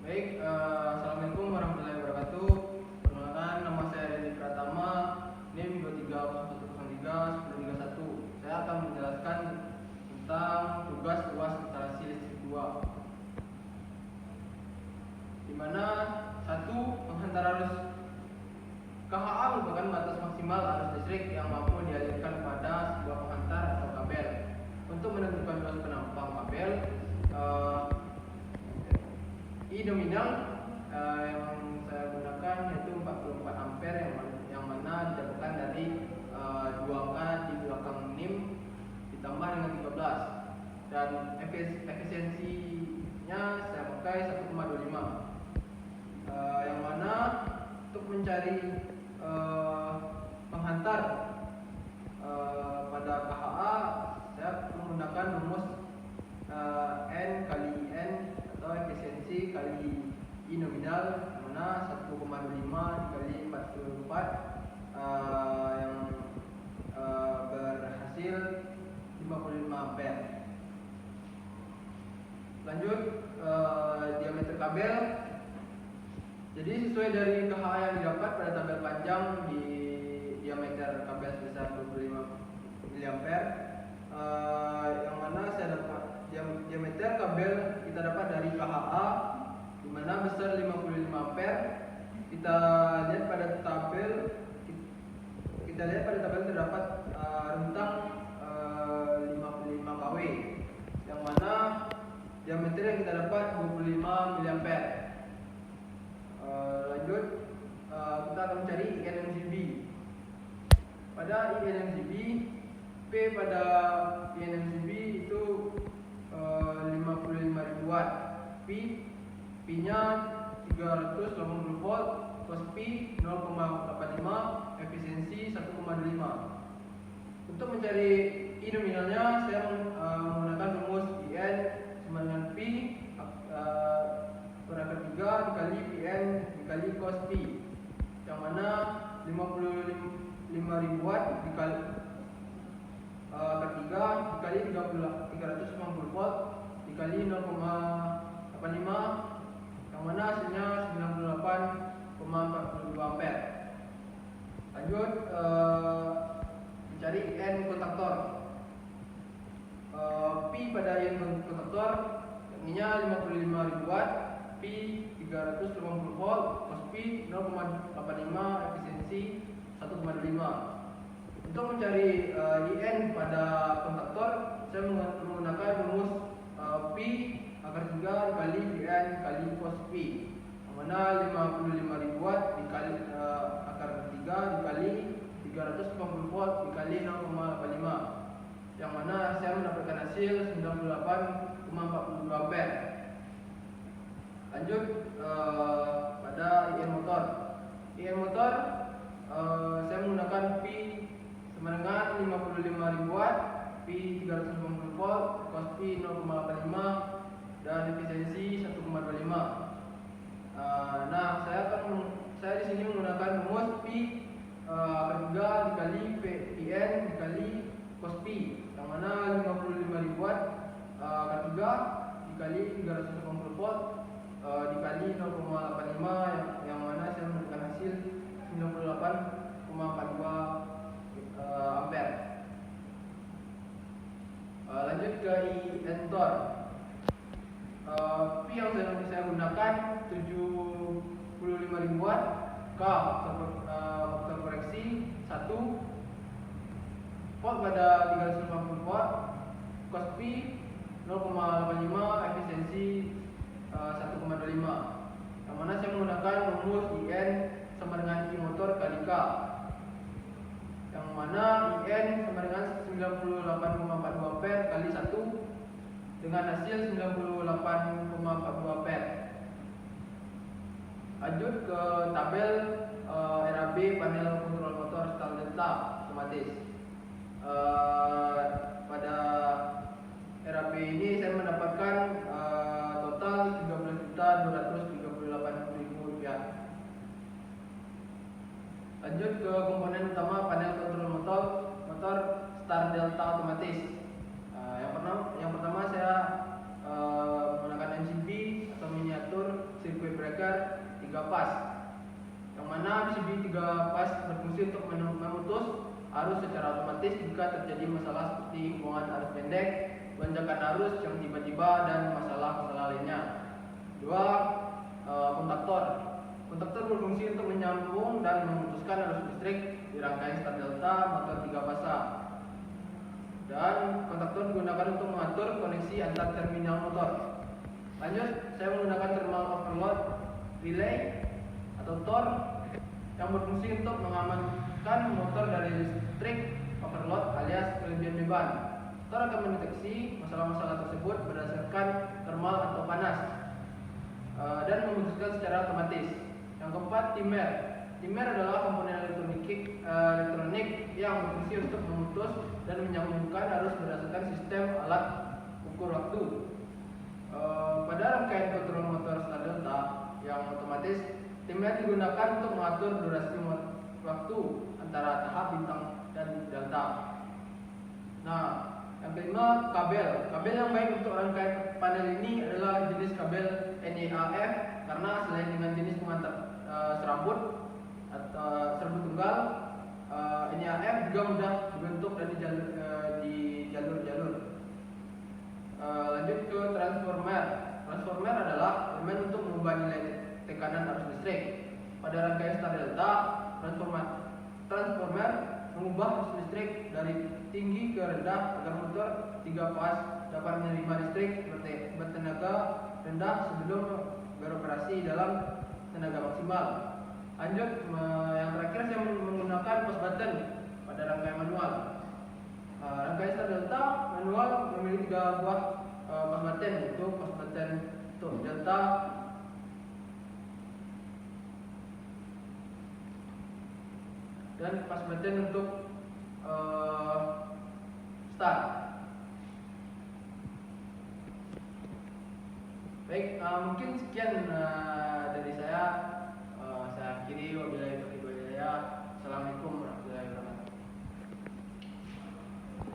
Baik, Assalamualaikum warahmatullahi wabarakatuh. Perkenalkan, nama saya Reni Pratama, NIM 2301031031. Saya akan menjelaskan tentang tugas UAS instalasi listrik 2, di mana satu, penghantar arus KHA merupakan batas maksimal arus listrik yang mampu dialirkan pada sebuah penghantar atau kabel. Untuk menentukan luas penampang kabel, I nominal yang saya gunakan yaitu 44 ampere yang mana didapatkan dari 2 angka di belakang NIM ditambah dengan 13, dan efisiensinya saya pakai 1,25, yang mana untuk mencari penghantar pada KHA saya menggunakan rumus N kali N atau efisiensi kali I nominal, mana 1,25 dikali 44 yang berhasil 55 ampere. Lanjut, diameter kabel. Jadi sesuai dari KHA yang didapat pada tabel panjang, di diameter kabel sebesar 25 mA, yang mana saya dapat diameter kabel kita dapat dari KHA, di mana besar 55 ampere. Kita lihat pada tabel terdapat rentang 55 kW, yang mana diameter yang kita dapat 25 mA. Lanjut, kita akan mencari INMCB. Pada INMCB, P pada INMCB itu 55.000 watt. P nya 380 volt, cos P 0,85, efisiensi 1,25. Untuk mencari I nominalnya, saya menggunakan rumus IN sama dengan P per akar 3 dikali PN dikali cos P, yang mana 55.000 watt dikali akar 3 dikali 390 volt dikali 0,85, yang mana hasilnya 98,42 ampere. Lanjut, mencari IN kontaktor. P pada IN kontaktor ininya 55.000 watt, P 380 volt, cos P 0,85, efisiensi 1,5. Untuk mencari IN pada kontaktor, saya menggunakan rumus P akar 3 dikali IN kali cos P, yang mana 55.000 watt dikali akar 3 dikali 380 volt dikali 0,85, yang mana saya mendapatkan hasil 98,42 ampere. Lanjut, pada IN motor. IN motor, saya menggunakan P sama dengan 55.000 watt, P 390 volt, cos P 0,85, dan efisiensi 1,25. Saya di sini menggunakan rumus P akar 3 dikali PN dikali cos P, yang mana 55.000 watt akar 3 dikali 380 volt dikali 0,85, yang mana saya mendapatkan hasil 98,42 ampere. Lanjut ke IN Tor. P yang saya gunakan 75.000 watt, K faktor koreksi 1, volt pada 380 volt, cos P 0,85, efisiensi 1,25, yang mana saya menggunakan rumus IN sama dengan I motor kali K, yang mana IN sama dengan 98,42 ampere kali 1 dengan hasil 98,42 ampere. Lanjut ke tabel RAB panel kontrol motor star delta otomatis. Pada RAB ini saya mendapatkan total 13.238.000 rupiah. Lanjut ke komponen utama panel kontrol motor star delta otomatis. Yang pertama saya menggunakan MCB atau miniatur sirkuit breaker 3 pas, yang mana PCB 3 pas berfungsi untuk memutus arus secara otomatis jika terjadi masalah seperti hubungan arus pendek, lonjakan arus yang tiba-tiba, dan masalah-masalah lainnya. 2. Kontaktor. Kontaktor berfungsi untuk menyambung dan memutuskan arus listrik di rangkaian star delta motor 3 fasa. Dan kontaktor digunakan untuk mengatur koneksi antar terminal motor. Lanjut, saya menggunakan thermal overload relay atau TOR yang berfungsi untuk mengamankan motor dari listrik overload alias kelebihan beban. TOR akan mendeteksi masalah-masalah tersebut berdasarkan thermal atau panas dan memutuskan secara otomatis. Yang keempat, timer. Timer adalah komponen elektronik yang berfungsi untuk memutus dan menyambungkan arus berdasarkan sistem alat ukur waktu. Pada rangkaian kontrol motor star delta yang otomatis, timer digunakan untuk mengatur durasi waktu antara tahap bintang dan delta. Nah, yang kelima, kabel. Kabel yang baik untuk rangkaian panel ini adalah jenis kabel NEAF karena selain dengan jenis pengantar serabut atau serabut tunggal, NEAF juga mudah dibentuk dan di jalur-jalur. Lanjut ke transformer. Transformer adalah elemen untuk mengubah nilai tekanan arus listrik. Pada rangkaian star delta, transformer mengubah arus listrik dari tinggi ke rendah agar motor 3 pas dapat menerima listrik bertenaga rendah sebelum beroperasi dalam tenaga maksimal. Lanjut, yang terakhir saya menggunakan push button pada rangkaian manual. Rangkaian star delta manual memiliki 3 buah push button, yaitu push button untuk delta, dan push button untuk start. Baik, mungkin sekian dari saya.